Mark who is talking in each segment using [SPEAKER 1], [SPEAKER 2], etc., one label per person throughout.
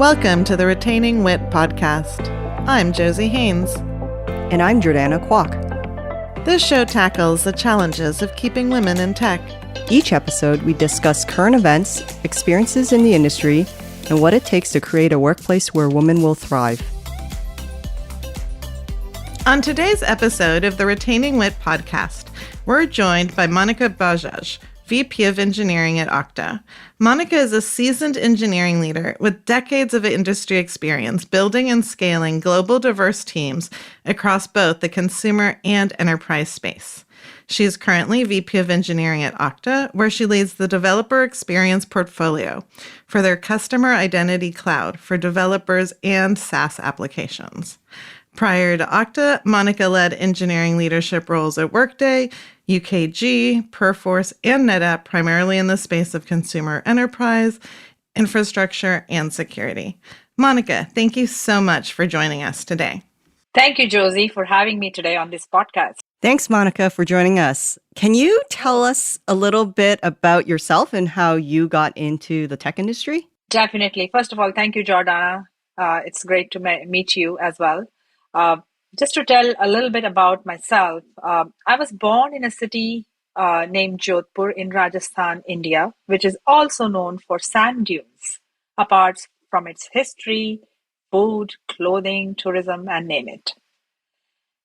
[SPEAKER 1] Welcome to the Retaining Wit podcast. I'm Josie Haynes.
[SPEAKER 2] And I'm Jordana Kwok.
[SPEAKER 1] This show tackles the challenges of keeping women in tech.
[SPEAKER 2] Each episode, we discuss current events, experiences in the industry, and what it takes to create a workplace where women will thrive.
[SPEAKER 1] On today's episode of the Retaining Wit podcast, we're joined by Monica Bajaj, VP of Engineering at Okta. Monica is a seasoned engineering leader with decades of industry experience building and scaling global diverse teams across both the consumer and enterprise space. She is currently VP of Engineering at Okta, where she leads the developer experience portfolio for their customer identity cloud for developers and SaaS applications. Prior to Okta, Monica led engineering leadership roles at Workday, UKG, Perforce, and NetApp, primarily in the space of consumer enterprise, infrastructure, and security. Monica, thank you so much for joining us today.
[SPEAKER 3] Thank you, Josie, for having me today on this podcast.
[SPEAKER 2] Thanks, Monica, for joining us. Can you tell us a little bit about yourself and how you got into the tech industry?
[SPEAKER 3] Definitely. First of all, thank you, Jordana. It's great to meet you as well. Just to tell a little bit about myself, I was born in a city named Jodhpur in Rajasthan, India, which is also known for sand dunes, apart from its history, food, clothing, tourism, and name it.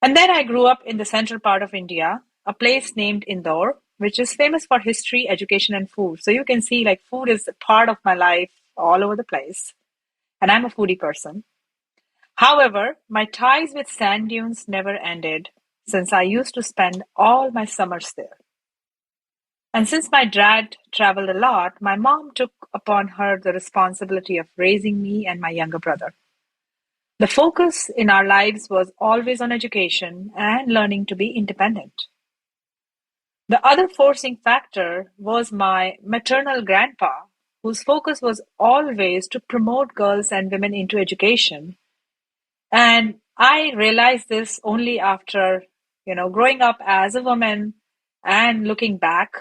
[SPEAKER 3] And then I grew up in the central part of India, a place named Indore, which is famous for history, education, and food. So you can see food is a part of my life all over the place. And I'm a foodie person. However, my ties with sand dunes never ended since I used to spend all my summers there. And since my dad traveled a lot, my mom took upon her the responsibility of raising me and my younger brother. The focus in our lives was always on education and learning to be independent. The other forcing factor was my maternal grandpa, whose focus was always to promote girls and women into education. And I realized this only after, growing up as a woman and looking back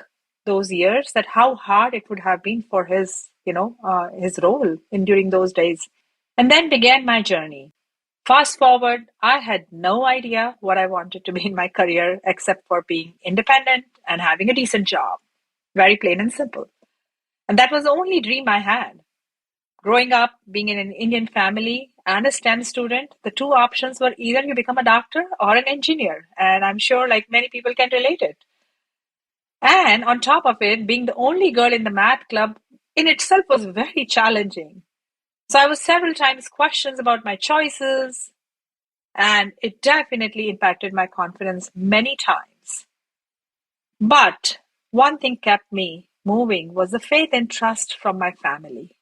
[SPEAKER 3] those years, that how hard it would have been for his role during those days. And then began my journey. Fast forward, I had no idea what I wanted to be in my career except for being independent and having a decent job. Very plain and simple. And that was the only dream I had. Growing up, being in an Indian family and a STEM student, the two options were either you become a doctor or an engineer. And I'm sure many people can relate it. And on top of it, being the only girl in the math club in itself was very challenging. So I was several times questioned about my choices, and it definitely impacted my confidence many times. But one thing kept me moving was the faith and trust from my family.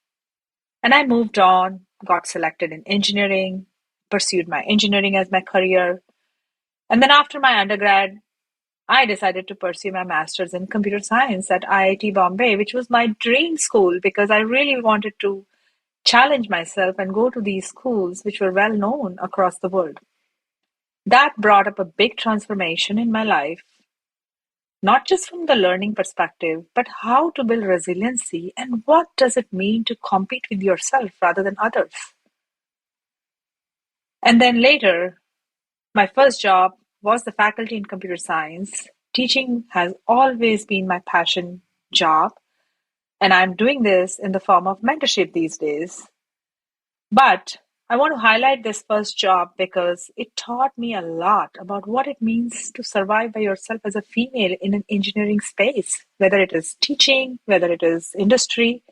[SPEAKER 3] And I moved on, got selected in engineering, pursued my engineering as my career. And then after my undergrad, I decided to pursue my master's in computer science at IIT Bombay, which was my dream school because I really wanted to challenge myself and go to these schools which were well known across the world. That brought up a big transformation in my life, not just from the learning perspective, but how to build resiliency and what does it mean to compete with yourself rather than others. And then later, my first job was the faculty in computer science. Teaching has always been my passion job. And I'm doing this in the form of mentorship these days. But I want to highlight this first job because it taught me a lot about what it means to survive by yourself as a female in an engineering space, whether it is teaching, whether it is industry.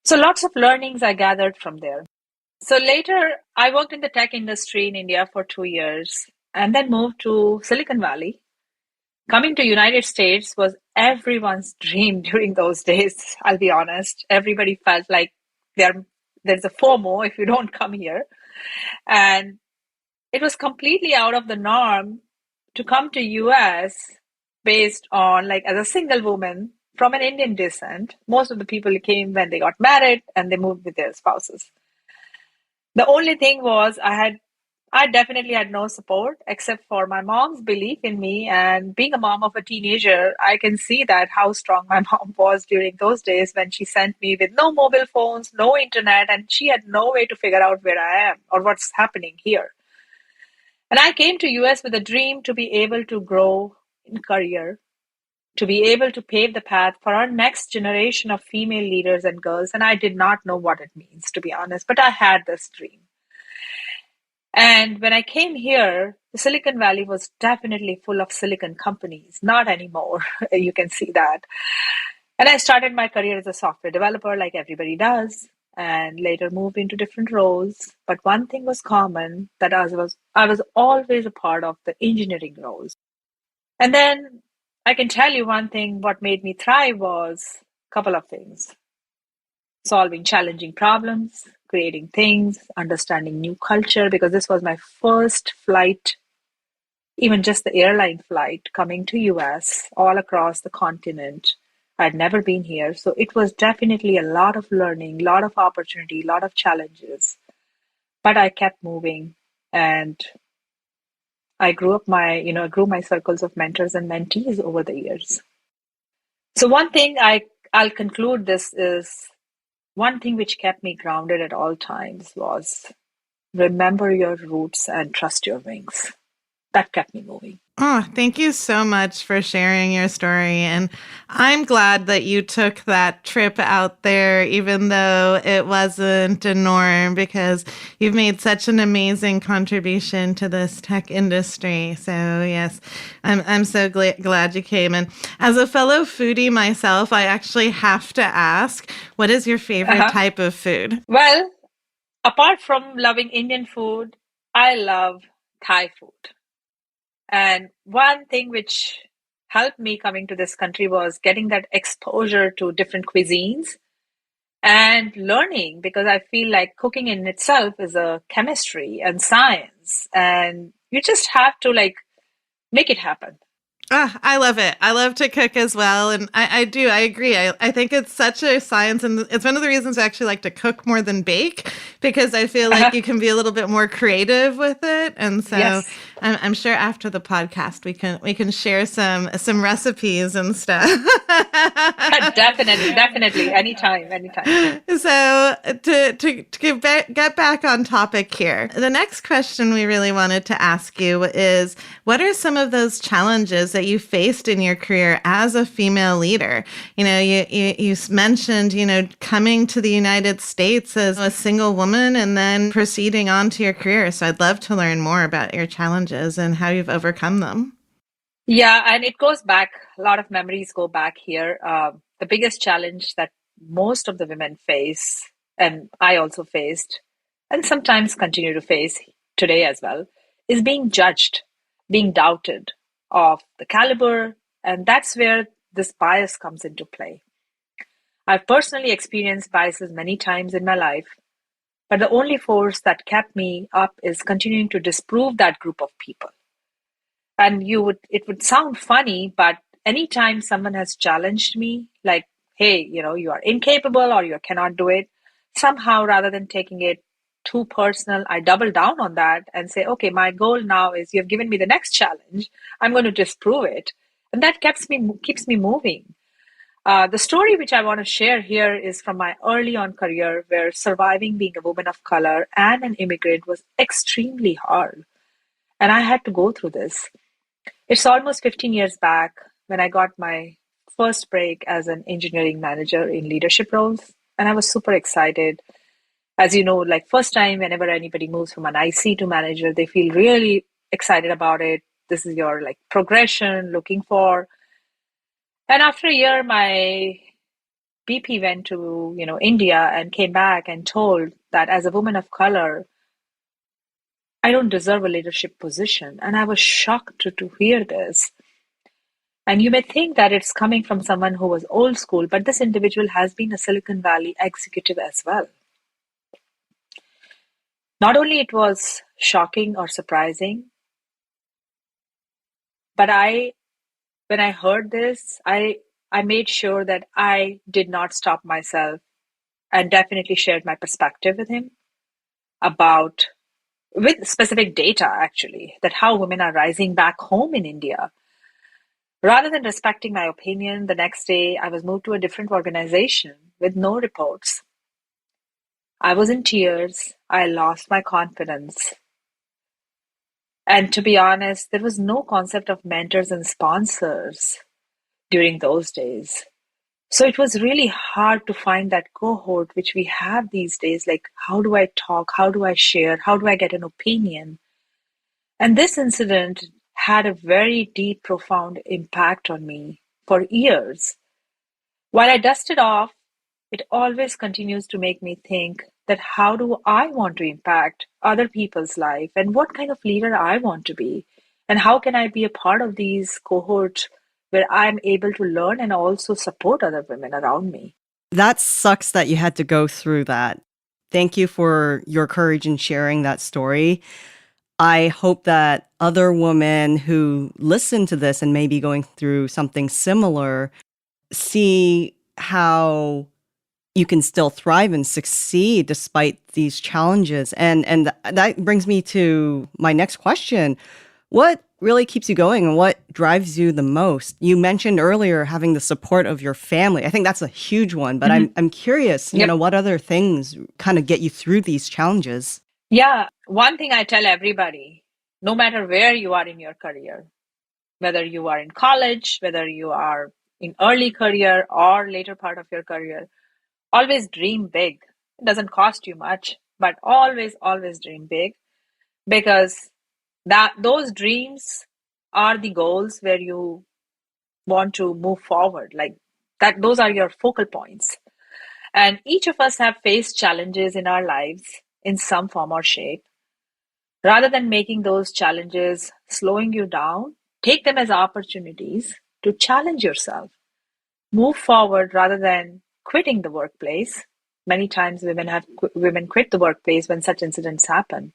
[SPEAKER 3] So lots of learnings I gathered from there. So later, I worked in the tech industry in India for 2 years and then moved to Silicon Valley. Coming to United States was everyone's dream during those days, I'll be honest. Everybody felt like there's a FOMO if you don't come here. And it was completely out of the norm to come to US based on as a single woman from an Indian descent. Most of the people came when they got married and they moved with their spouses. The only thing was I I definitely had no support except for my mom's belief in me. And being a mom of a teenager, I can see that how strong my mom was during those days when she sent me with no mobile phones, no internet, and she had no way to figure out where I am or what's happening here. And I came to US with a dream to be able to grow in career, to be able to pave the path for our next generation of female leaders and girls. And I did not know what it means, to be honest, but I had this dream. And when I came here, the Silicon Valley was definitely full of silicon companies. Not anymore. You can see that. And I started my career as a software developer, like everybody does, and later moved into different roles. But one thing was common, that I was always a part of the engineering roles. And then I can tell you one thing, what made me thrive was a couple of things: solving challenging problems, creating things, understanding new culture, because this was my first flight, even just the airline flight coming to US all across the continent. I'd never been here, so it was definitely a lot of learning, a lot of opportunity, a lot of challenges. But I kept moving, and I grew my circles of mentors and mentees over the years. So one thing I'll conclude this is, one thing which kept me grounded at all times was remember your roots and trust your wings. That kept me moving.
[SPEAKER 1] Oh, thank you so much for sharing your story. And I'm glad that you took that trip out there, even though it wasn't a norm, because you've made such an amazing contribution to this tech industry. So yes, I'm so glad you came. And as a fellow foodie myself, I actually have to ask, what is your favorite
[SPEAKER 3] Uh-huh.
[SPEAKER 1] type of food?
[SPEAKER 3] Well, apart from loving Indian food, I love Thai food. And one thing which helped me coming to this country was getting that exposure to different cuisines and learning, because I feel like cooking in itself is a chemistry and science, and you just have to like make it happen.
[SPEAKER 1] Ah, I love it. I love to cook as well. And I do. I agree. I think it's such a science. And it's one of the reasons I actually like to cook more than bake, because I feel like you can be a little bit more creative with it. And so
[SPEAKER 3] Yes.
[SPEAKER 1] I'm sure after the podcast, we can share some recipes and stuff.
[SPEAKER 3] Definitely, definitely. Anytime, anytime.
[SPEAKER 1] So get back on topic here, the next question we really wanted to ask you is, what are some of those challenges that you faced in your career as a female leader? You mentioned, coming to the United States as a single woman and then proceeding on to your career. So I'd love to learn more about your challenges and how you've overcome them.
[SPEAKER 3] Yeah, and it goes back, a lot of memories go back here. The biggest challenge that most of the women face, and I also faced, and sometimes continue to face today as well, is being judged, being doubted of the caliber. And that's where this bias comes into play. I've personally experienced biases many times in my life, but the only force that kept me up is continuing to disprove that group of people. And it would sound funny, but anytime someone has challenged me, like, hey, you are incapable or you cannot do it, somehow rather than taking it too personal, I double down on that and say, okay, my goal now is, you have given me the next challenge, I'm going to disprove it. And that keeps me moving. The story which I want to share here is from my early on career, where surviving being a woman of color and an immigrant was extremely hard. And I had to go through this. It's almost 15 years back when I got my first break as an engineering manager in leadership roles. And I was super excited. As you know, like, first time whenever anybody moves from an IC to manager, they feel really excited about it. This is your like progression looking for. And after a year, my BP went to, India and came back and told that as a woman of color, I don't deserve a leadership position. And I was shocked to hear this. And you may think that it's coming from someone who was old school, but this individual has been a Silicon Valley executive as well. Not only it was shocking or surprising, but when I heard this, I made sure that I did not stop myself, and definitely shared my perspective with him about with specific data, actually, that how women are rising back home in India. Rather than respecting my opinion, the next day I was moved to a different organization with no reports. I was in tears. I lost my confidence. And to be honest, there was no concept of mentors and sponsors during those days. So it was really hard to find that cohort which we have these days. Like, how do I talk? How do I share? How do I get an opinion? And this incident had a very deep, profound impact on me for years. While I dust it off, it always continues to make me think that how do I want to impact other people's life and what kind of leader I want to be and how can I be a part of these cohorts where I'm able to learn and also support other women around me.
[SPEAKER 2] That sucks that you had to go through that. Thank you for your courage in sharing that story. I hope that other women who listen to this and may be going through something similar see how you can still thrive and succeed despite these challenges. And that brings me to my next question. What really keeps you going and what drives you the most? You mentioned earlier having the support of your family. I think that's a huge one, but I'm curious,
[SPEAKER 3] Yep.
[SPEAKER 2] what other things kind of get you through these challenges?
[SPEAKER 3] Yeah, one thing I tell everybody, no matter where you are in your career, whether you are in college, whether you are in early career or later part of your career, always dream big. It doesn't cost you much, but always dream big because those dreams are the goals where you want to move forward. Like that, those are your focal points. And each of us have faced challenges in our lives in some form or shape. Rather than making those challenges slowing you down, take them as opportunities to challenge yourself. Move forward rather than quitting the workplace. Many times women quit the workplace when such incidents happen.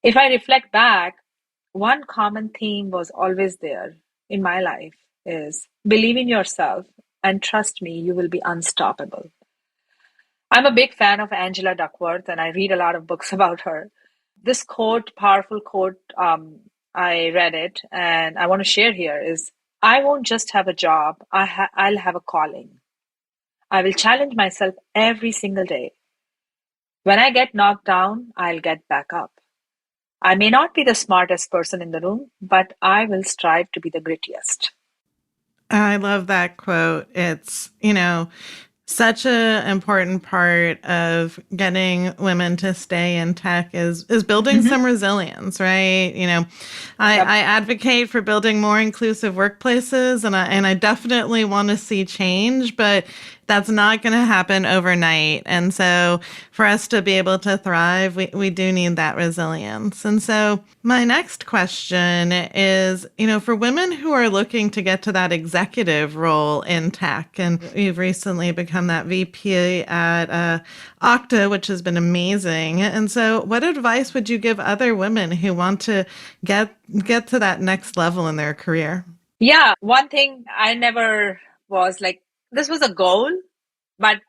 [SPEAKER 3] If I reflect back, one common theme was always there in my life is believe in yourself and trust me, you will be unstoppable. I'm a big fan of Angela Duckworth and I read a lot of books about her. This quote, powerful quote, I read it and I want to share here is I won't just have a job, I'll have a calling. I will challenge myself every single day. When I get knocked down, I'll get back up. I may not be the smartest person in the room, but I will strive to be the grittiest.
[SPEAKER 1] I love that quote. It's, such a important part of getting women to stay in tech is building
[SPEAKER 3] Mm-hmm.
[SPEAKER 1] some resilience, right?
[SPEAKER 3] Yep.
[SPEAKER 1] I advocate for building more inclusive workplaces and I definitely want to see change, but that's not going to happen overnight. And so for us to be able to thrive, we do need that resilience. And so my next question is, for women who are looking to get to that executive role in tech, and you've recently become that VP at Okta, which has been amazing. And so what advice would you give other women who want to get to that next level in their career?
[SPEAKER 3] Yeah, one thing I never was like, this was a goal, but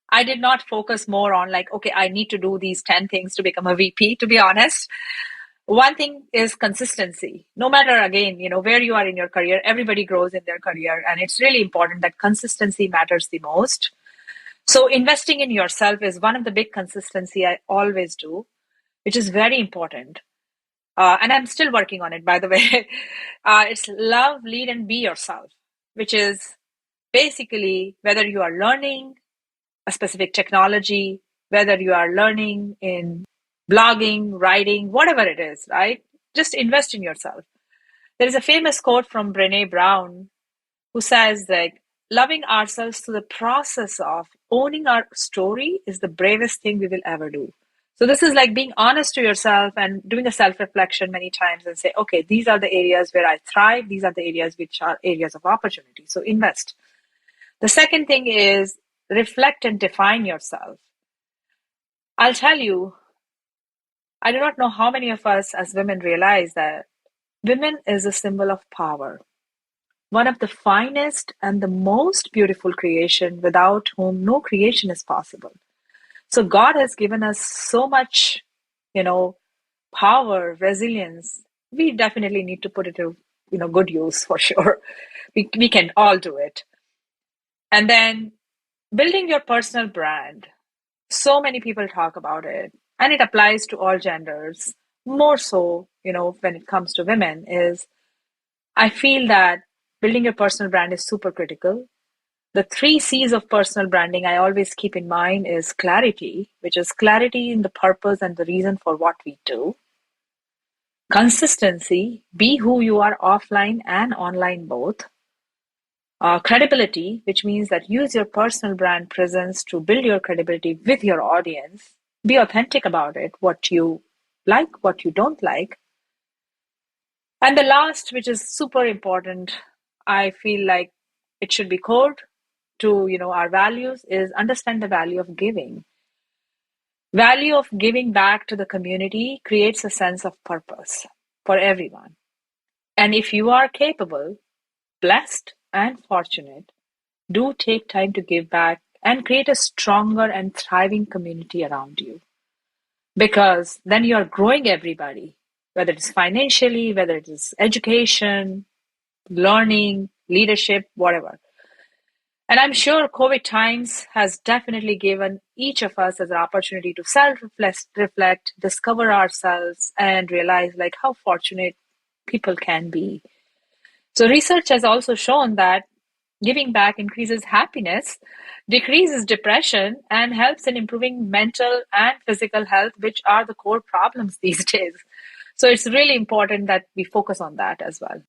[SPEAKER 3] I did not focus more on like, okay, I need to do these 10 things to become a VP, to be honest. One thing is consistency. No matter, again, where you are in your career, everybody grows in their career. And it's really important that consistency matters the most. So investing in yourself is one of the big consistency I always do, which is very important. And I'm still working on it, by the way. It's love, lead, and be yourself, which is basically whether you are learning a specific technology, whether you are learning in blogging, writing, whatever it is, right? Just invest in yourself. There is a famous quote from Brene Brown who says like, loving ourselves through the process of owning our story is the bravest thing we will ever do. So this is like being honest to yourself and doing a self-reflection many times and say, okay, these are the areas where I thrive. These are the areas which are areas of opportunity. So invest. The second thing is reflect and define yourself. I'll tell you, I do not know how many of us as women realize that women is a symbol of power. One of the finest and the most beautiful creation without whom no creation is possible. So God has given us so much, you know, power, resilience, we definitely need to put it to good use for sure. We can all do it. And then building your personal brand. So many people talk about it, and it applies to all genders. More so, when it comes to women, is I feel that building your personal brand is super critical. The 3 C's of personal branding I always keep in mind is clarity, which is clarity in the purpose and the reason for what we do. Consistency, be who you are offline and online both. Credibility, which means that use your personal brand presence to build your credibility with your audience. Be authentic about it, what you like, what you don't like. And the last, which is super important, I feel like it should be core to our values, is understand the value of giving. Value of giving back to the community creates a sense of purpose for everyone. And if you are capable, blessed, and fortunate, do take time to give back and create a stronger and thriving community around you. Because then you are growing everybody, whether it's financially, whether it is education, learning, leadership, whatever. And I'm sure COVID times has definitely given each of us as an opportunity to self-reflect, discover ourselves, and realize like how fortunate people can be. So research has also shown that giving back increases happiness, decreases depression, and helps in improving mental and physical health, which are the core problems these days. So it's really important that we focus on that as well.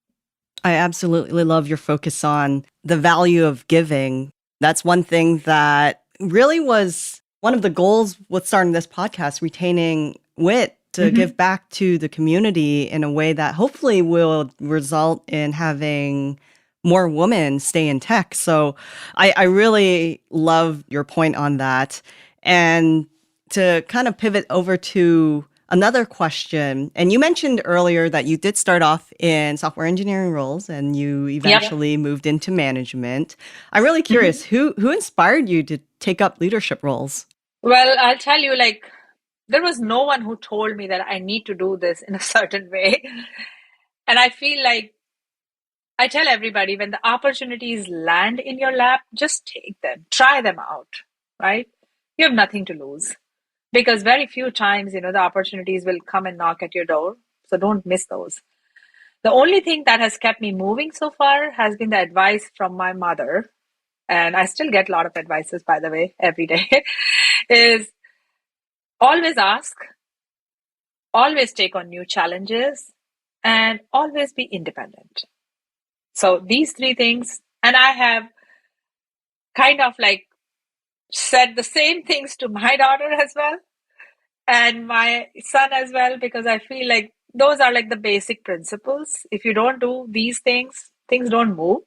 [SPEAKER 2] I absolutely love your focus on the value of giving. That's one thing that really was one of the goals with starting this podcast, retaining wit, to give back to the community in a way that hopefully will result in having more women stay in tech. So I really love your point on that. And to kind of pivot over to another question, and you mentioned earlier that you did start off in software engineering roles and you eventually moved into management. I'm really curious, who inspired you to take up leadership roles?
[SPEAKER 3] Well, I'll tell you, like, there was no one who told me that I need to do this in a certain way. And I feel like I tell everybody, when the opportunities land in your lap, just take them, try them out, right? You have nothing to lose. Because very few times, the opportunities will come and knock at your door. So don't miss those. The only thing that has kept me moving so far has been the advice from my mother. And I still get a lot of advices, by the way, every day, is always ask, always take on new challenges, and always be independent. So these 3 things, and I have kind of like said the same things to my daughter as well, and my son as well, because I feel like those are like the basic principles. If you don't do these things, things don't move.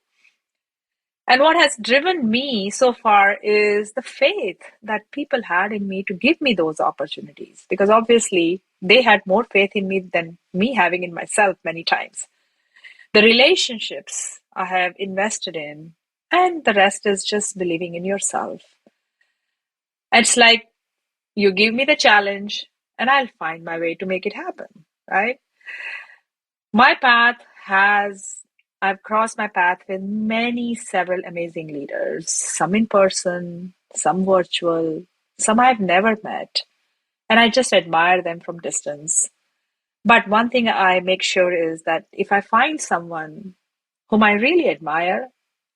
[SPEAKER 3] And what has driven me so far is the faith that people had in me to give me those opportunities, because obviously they had more faith in me than me having in myself many times. The relationships I have invested in, and the rest is just believing in yourself. It's like, you give me the challenge and I'll find my way to make it happen, right? I've crossed my path with several amazing leaders, some in person, some virtual, some I've never met. And I just admire them from distance. But one thing I make sure is that if I find someone whom I really admire,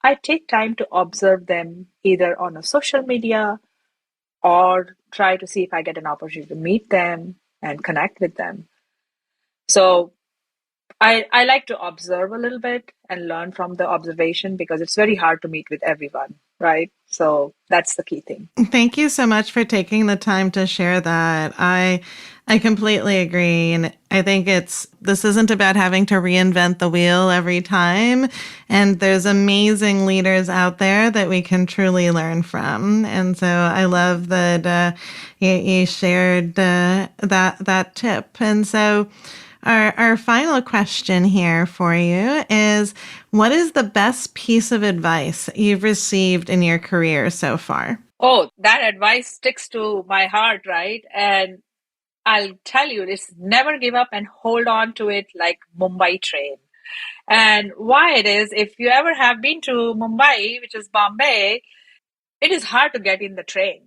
[SPEAKER 3] I take time to observe them either on a social media or try to see if I get an opportunity to meet them and connect with them. So I like to observe a little bit and learn from the observation, because it's very hard to meet with everyone, right? So that's the key thing.
[SPEAKER 1] Thank you so much for taking the time to share that. I completely agree. And I think this isn't about having to reinvent the wheel every time. And there's amazing leaders out there that we can truly learn from. And so I love that you shared that tip. And so our final question here for you is, what is the best piece of advice you've received in your career so far?
[SPEAKER 3] Oh, that advice sticks to my heart, right? And I'll tell you, it's never give up and hold on to it like Mumbai train. And why it is, if you ever have been to Mumbai, which is Bombay, it is hard to get in the train.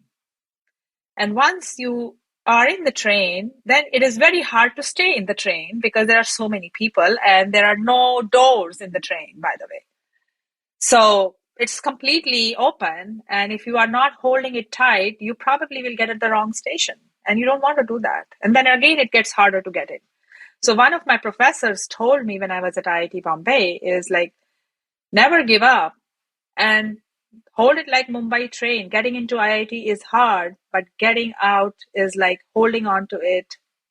[SPEAKER 3] And once you are in the train, then it is very hard to stay in the train because there are so many people and there are no doors in the train, by the way. So it's completely open. And if you are not holding it tight, you probably will get at the wrong station. And you don't want to do that. And then again, it gets harder to get in. So one of my professors told me when I was at IIT Bombay is like, never give up and hold it like Mumbai train. Getting into IIT is hard, but getting out is like holding on to it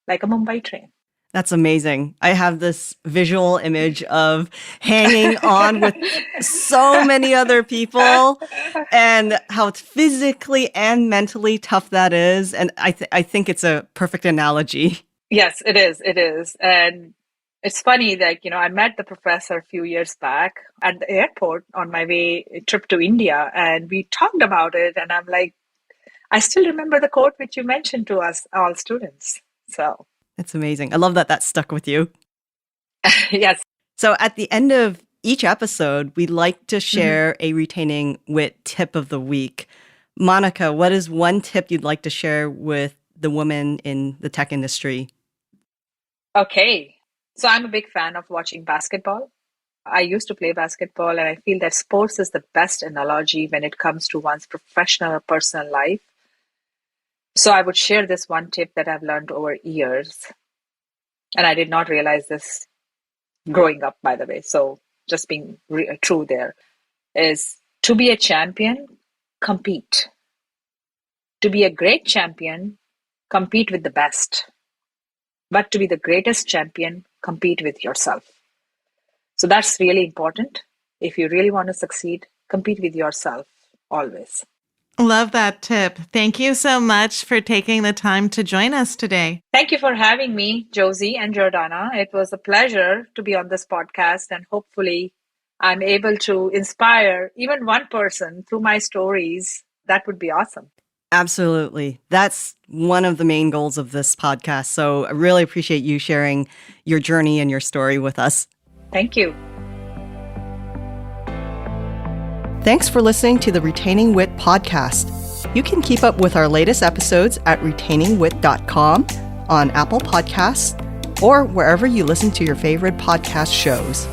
[SPEAKER 3] like a Mumbai train.
[SPEAKER 2] That's amazing. I have this visual image of hanging on with so many other people and how physically and mentally tough that is. And I think it's a perfect analogy.
[SPEAKER 3] Yes, it is. It is. And it's funny that, I met the professor a few years back at the airport on my trip to India, and we talked about it. And I'm like, I still remember the quote which you mentioned to us, all students. So
[SPEAKER 2] it's amazing. I love that that stuck with you.
[SPEAKER 3] Yes.
[SPEAKER 2] So at the end of each episode, we like to share a retaining wit tip of the week. Monica, what is one tip you'd like to share with the women in the tech industry?
[SPEAKER 3] Okay. So I'm a big fan of watching basketball. I used to play basketball, and I feel that sports is the best analogy when it comes to one's professional or personal life. So I would share this one tip that I've learned over years. And I did not realize this growing up, by the way. So just being true there is to be a champion, compete. To be a great champion, compete with the best. But to be the greatest champion, compete with yourself. So that's really important. If you really want to succeed, compete with yourself always.
[SPEAKER 1] Love that tip. Thank you so much for taking the time to join us today.
[SPEAKER 3] Thank you for having me, Josie and Jordana. It was a pleasure to be on this podcast, and hopefully I'm able to inspire even one person through my stories. That would be awesome.
[SPEAKER 2] Absolutely. That's one of the main goals of this podcast. So I really appreciate you sharing your journey and your story with us.
[SPEAKER 3] Thank you.
[SPEAKER 2] Thanks for listening to the Retaining Wit podcast. You can keep up with our latest episodes at retainingwit.com, on Apple Podcasts, or wherever you listen to your favorite podcast shows.